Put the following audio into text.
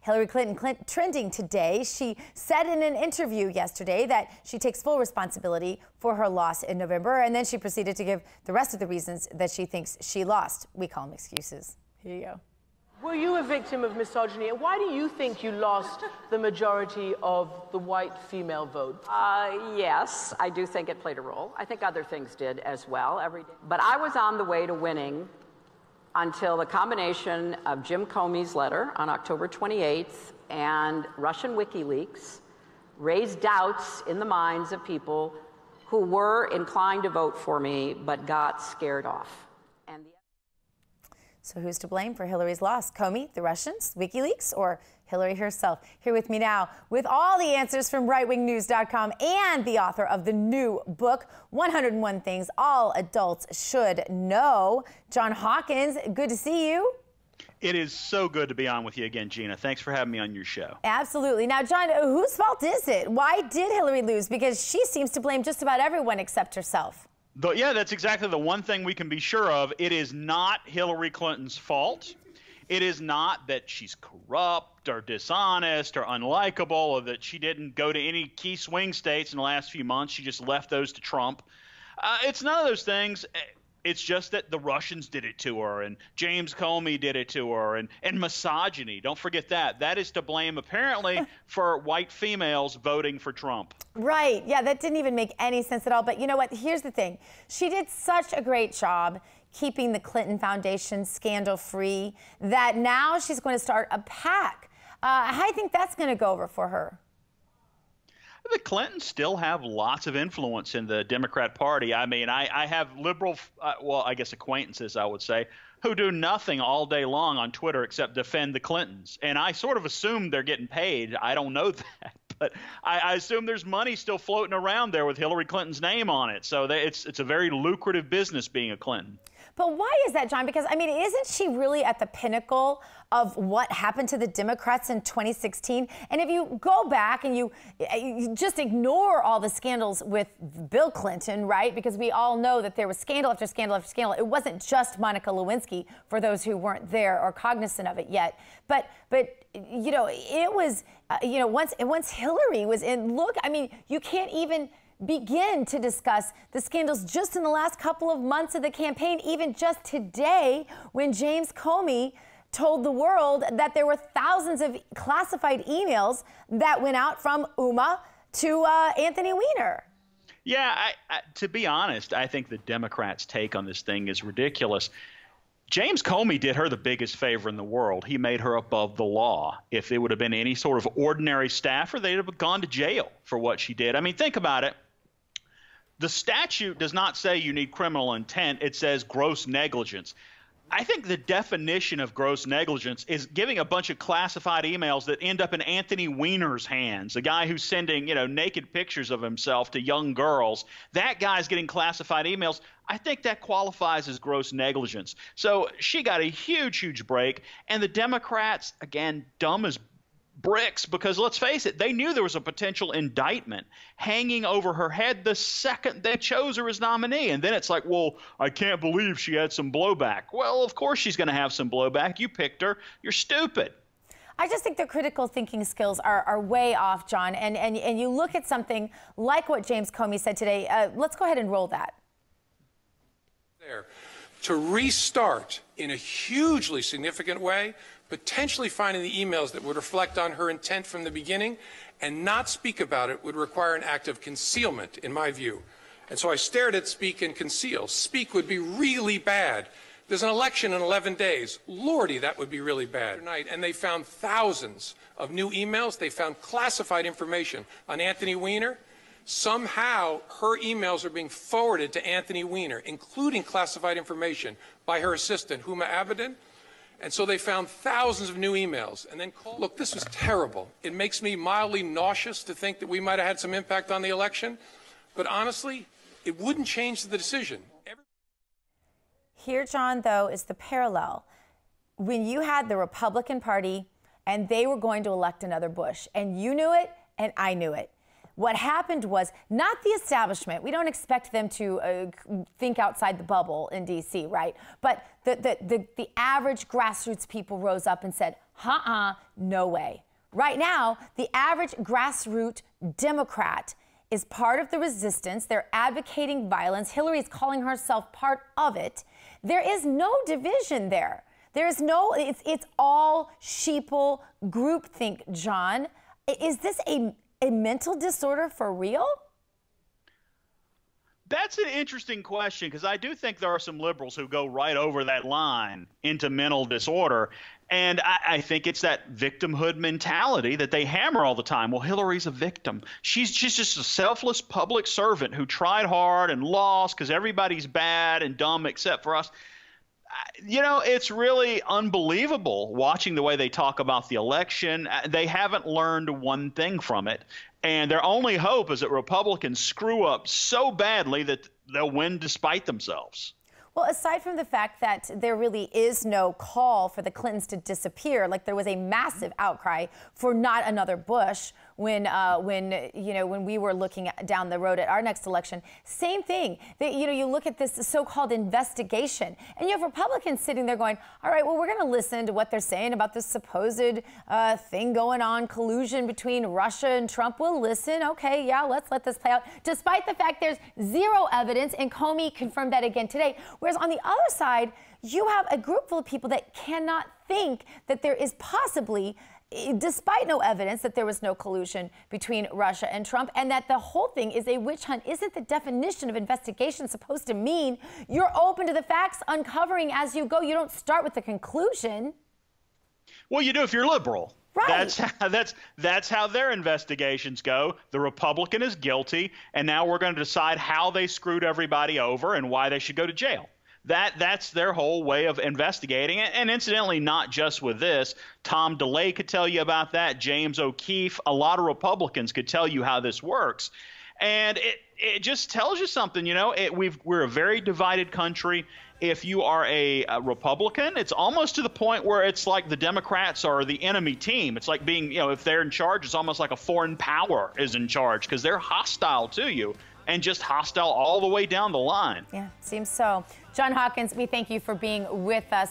Hillary Clinton trending today. She said in an interview yesterday that she takes full responsibility for her loss in November, and then she proceeded to give the rest of the reasons that she thinks she lost. We call them excuses. Here you go. Were you a victim of misogyny? And why do you think you lost the majority of the white female vote? Yes, I do think it played a role. I think other things did as well. But I was on the way to winning until the combination of Jim Comey's letter on October 28th and Russian WikiLeaks raised doubts in the minds of people who were inclined to vote for me but got scared off. So who's to blame for Hillary's loss? Comey, the Russians, WikiLeaks, or Hillary herself? Here with me now with all the answers from rightwingnews.com and the author of the new book, 101 Things All Adults Should Know, John Hawkins. Good to see you. It is so good to be on with you again, Gina. Thanks for having me on your show. Absolutely. Now, John, whose fault is it? Why did Hillary lose? Because she seems to blame just about everyone except herself. Yeah, that's exactly the one thing we can be sure of. It is not Hillary Clinton's fault. It is not that she's corrupt or dishonest or unlikable or that she didn't go to any key swing states in the last few months. She just left those to Trump. It's none of those things. It's just that the Russians did it to her, and James Comey did it to her, and misogyny. Don't forget that. That is to blame, apparently, for white females voting for Trump. Right. Yeah, that didn't even make any sense at all. But you know what? Here's the thing. She did such a great job keeping the Clinton Foundation scandal-free that now she's going to start a PAC. How do you think that's going to go over for her? The Clintons still have lots of influence in the Democrat Party. I mean, I have liberal, well, I guess acquaintances, I would say, who do nothing all day long on Twitter except defend the Clintons. And I sort of assume they're getting paid. I don't know that. But I assume there's money still floating around there with Hillary Clinton's name on it. So it's a very lucrative business being a Clinton. But why is that, John? Because, I mean, isn't she really at the pinnacle of what happened to the Democrats in 2016? And if you go back and you just ignore all the scandals with Bill Clinton, right? Because we all know that there was scandal after scandal after scandal. It wasn't just Monica Lewinsky, for those who weren't there or cognizant of it yet. But you know, it was, you know, once Hillary was in, look, I mean, you can't even begin to discuss the scandals just in the last couple of months of the campaign, even just today when James Comey told the world that there were thousands of classified emails that went out from Uma to Anthony Weiner. Yeah, to be honest, I think the Democrats' take on this thing is ridiculous. James Comey did her the biggest favor in the world. He made her above the law. If it would have been any sort of ordinary staffer, they'd have gone to jail for what she did. I mean, think about it. The statute does not say you need criminal intent. It says gross negligence. I think the definition of gross negligence is giving a bunch of classified emails that end up in Anthony Weiner's hands, a guy who's sending, you know, naked pictures of himself to young girls. That guy's getting classified emails. I think that qualifies as gross negligence. So she got a huge, huge break. And the Democrats, again, dumb as bricks, because let's face it, they knew there was a potential indictment hanging over her head the second they chose her as nominee. And then it's like, well, I can't believe she had some blowback. Well, of course she's going to have some blowback. You picked her. You're stupid. I just think their critical thinking skills are way off, John. And you look at something like what James Comey said today. Let's go ahead and roll that. To restart in a hugely significant way, potentially finding the emails that would reflect on her intent from the beginning and not speak about it would require an act of concealment, in my view. And so I stared at speak and conceal. Speak would be really bad. There's an election in 11 days. Lordy, that would be really bad. And they found thousands of new emails. They found classified information on Anthony Weiner. Somehow, her emails are being forwarded to Anthony Weiner, including classified information by her assistant, Huma Abedin. And so they found thousands of new emails and then called. Look, this was terrible. It makes me mildly nauseous to think that we might have had some impact on the election. But honestly, it wouldn't change the decision. Here, John, though, is the parallel. When you had the Republican Party and they were going to elect another Bush, and you knew it and I knew it. What happened was not the establishment. We don't expect them to think outside the bubble in D.C., right? But the average grassroots people rose up and said, No way. Right now, the average grassroots Democrat is part of the resistance. They're advocating violence. Hillary is calling herself part of it. There is no division there. There is no, it's all sheeple groupthink, John. Is this a mental disorder for real? That's an interesting question, because I do think there are some liberals who go right over that line into mental disorder. And I think it's that victimhood mentality that they hammer all the time. Well, Hillary's a victim. She's just a selfless public servant who tried hard and lost because everybody's bad and dumb except for us. You know, it's really unbelievable watching the way they talk about the election. They haven't learned one thing from it. And their only hope is that Republicans screw up so badly that they'll win despite themselves. Well, aside from the fact that there really is no call for the Clintons to disappear, like there was a massive outcry for not another Bush when we were looking down the road at our next election. Same thing. You look at this so-called investigation, and you have Republicans sitting there going, all right, well, we're going to listen to what they're saying about this supposed thing going on, collusion between Russia and Trump. We'll listen. Okay, yeah, let's let this play out. Despite the fact there's zero evidence, and Comey confirmed that again today. Whereas on the other side, you have a group full of people that cannot think that there is possibly, despite no evidence, that there was no collusion between Russia and Trump, and that the whole thing is a witch hunt. Isn't the definition of investigation supposed to mean you're open to the facts, uncovering as you go? You don't start with the conclusion. Well, you do if you're liberal. Right. That's how their investigations go. The Republican is guilty, and now we're going to decide how they screwed everybody over and why they should go to jail. That's their whole way of investigating it. And incidentally, not just with this. Tom DeLay could tell you about that. James O'Keefe, a lot of Republicans could tell you how this works. And it just tells you something, we're a very divided country. If you are a Republican, it's almost to the point where it's like the Democrats are the enemy team. It's like being, if they're in charge, it's almost like a foreign power is in charge because they're hostile to you and just hostile all the way down the line. Yeah, seems so. John Hawkins, we thank you for being with us.